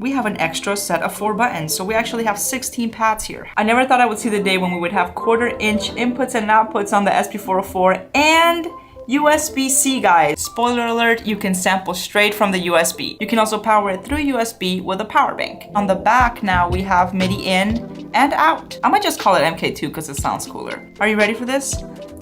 we have an extra set of 4 buttons. So we actually have 16 pads here. I never thought I would see the day when we would have 1/4 inch inputs and outputs on the SP404 and USB-C, guys. Spoiler alert, you can sample straight from the USB. You can also power it through USB with a power bank. On the back now we have MIDI in and out. I might just call it MkII because it sounds cooler. Are you ready for this?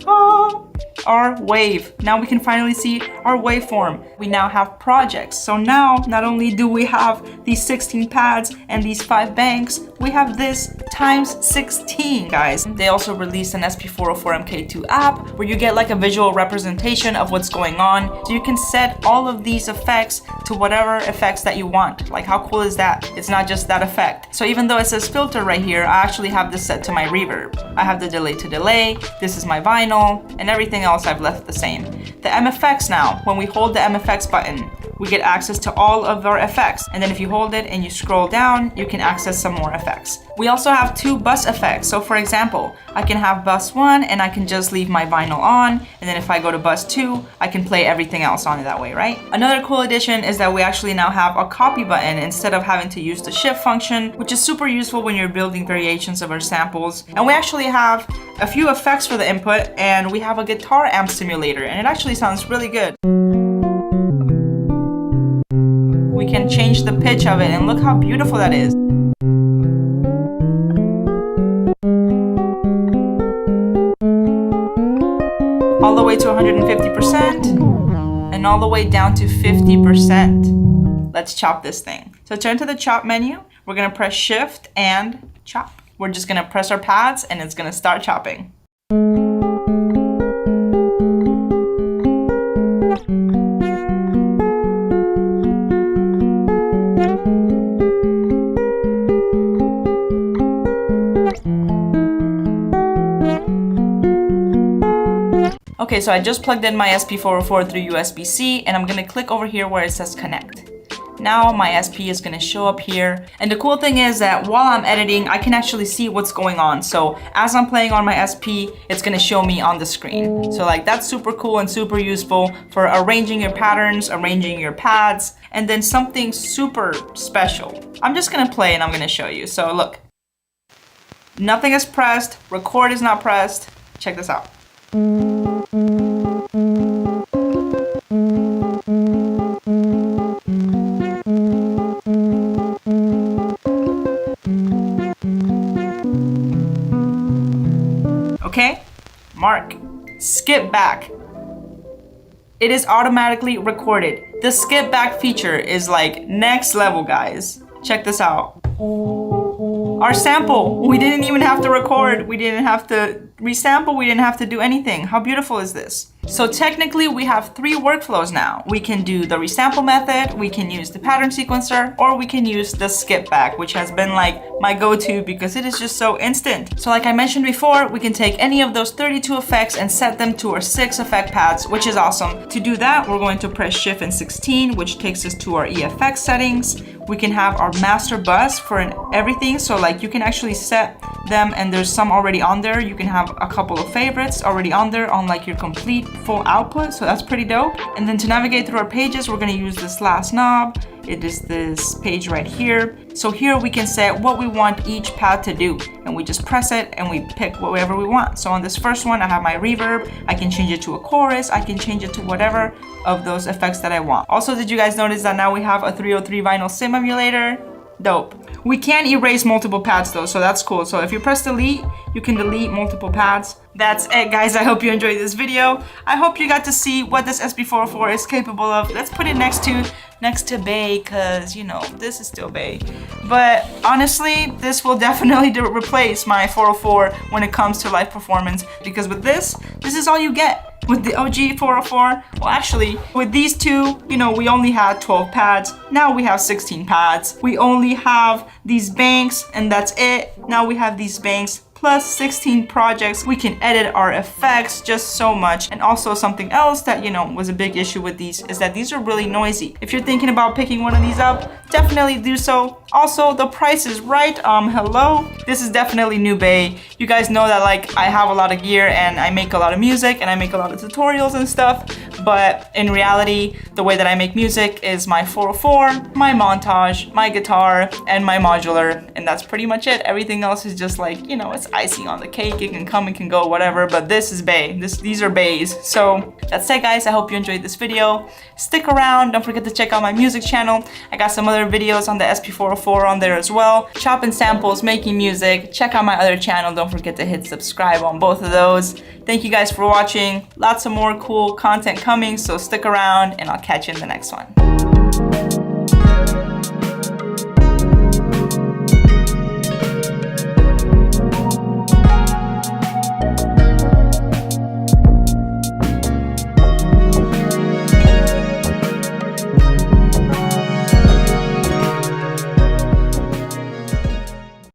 Oh, our wave. Now we can finally see our waveform. We now have projects. So now not only do we have these 16 pads and these 5 banks, we have this times 16, guys. They also released an SP404 MkII app where you get like a visual representation of what's going on. So you can set all of these effects to whatever effects that you want. Like, how cool is that? It's not just that effect. So even though it says filter right here, I actually have this set to my reverb. I have the delay to delay. This is my vinyl, and everything else I've left the same. The MFX now, when we hold the MFX button, we get access to all of our effects. And then if you hold it and you scroll down, you can access some more effects. We also have 2 bus effects. So for example, I can have bus 1 and I can just leave my vinyl on. And then if I go to bus 2, I can play everything else on it that way, right? Another cool addition is that we actually now have a copy button instead of having to use the shift function, which is super useful when you're building variations of our samples. And we actually have a few effects for the input, and we have a guitar amp simulator, and it actually sounds really good. We can change the pitch of it, and look how beautiful that is. All the way to 150% and all the way down to 50%. Let's chop this thing. So turn to the chop menu. We're gonna press shift and chop. We're just gonna press our pads and it's gonna start chopping. Okay, so I just plugged in my SP404 through USB-C, and I'm gonna click over here where it says connect. Now my SP is gonna show up here. And the cool thing is that while I'm editing, I can actually see what's going on. So as I'm playing on my SP, it's gonna show me on the screen. So like, that's super cool and super useful for arranging your patterns, arranging your pads, and then something super special. I'm just gonna play and I'm gonna show you. So look, nothing is pressed, record is not pressed. Check this out. Okay, mark, skip back. It is automatically recorded. The skip back feature is like next level, guys. Check this out. Our sample, we didn't even have to record. We didn't have to resample. We didn't have to do anything. How beautiful is this? So technically we have 3 workflows now. We can do the resample method, we can use the pattern sequencer, or we can use the skip back, which has been like my go-to because it is just so instant. So like I mentioned before, we can take any of those 32 effects and set them to our 6 effect pads, which is awesome. To do that, we're going to press shift and 16, which takes us to our EFX settings. We can have our master bus for everything. So like you can actually set them and there's some already on there. You can have a couple of favorites already on there on like your complete full output. So that's pretty dope. And then to navigate through our pages, we're gonna use this last knob. It is this page right here. So here we can set what we want each pad to do. And we just press it and we pick whatever we want. So on this first one, I have my reverb. I can change it to a chorus. I can change it to whatever of those effects that I want. Also, did you guys notice that now we have a 303 vinyl sim emulator? Dope. We can erase multiple pads though, so that's cool. So if you press delete, you can delete multiple pads. That's it, guys. I hope you enjoyed this video. I hope you got to see what this SP404 is capable of. Let's put it next to Bay, because you know this is still Bay. But honestly, this will definitely replace my 404 when it comes to live performance, because with this is all you get. With the OG 404, well actually, with these two, you know, we only had 12 pads. Now we have 16 pads. We only have these banks and that's it. Now we have these banks plus 16 projects. We can edit our effects just so much. And also something else that, you know, was a big issue with these is that these are really noisy. If you're thinking about picking one of these up, definitely do so. Also, the price is right. Hello. This is definitely new Bay. You guys know that like I have a lot of gear and I make a lot of music and I make a lot of tutorials and stuff. But in reality, the way that I make music is my 404, my montage, my guitar, and my modular, and that's pretty much it. Everything else is just like, you know, it's icing on the cake. It can come, it can go, whatever, but this is bae. These are baes. So that's it, guys. I hope you enjoyed this video. Stick around. Don't forget to check out my music channel. I got some other videos on the SP404 on there as well. Chopping samples, making music. Check out my other channel. Don't forget to hit subscribe on both of those. Thank you guys for watching. Lots of more cool content coming, so stick around and I'll catch you in the next one.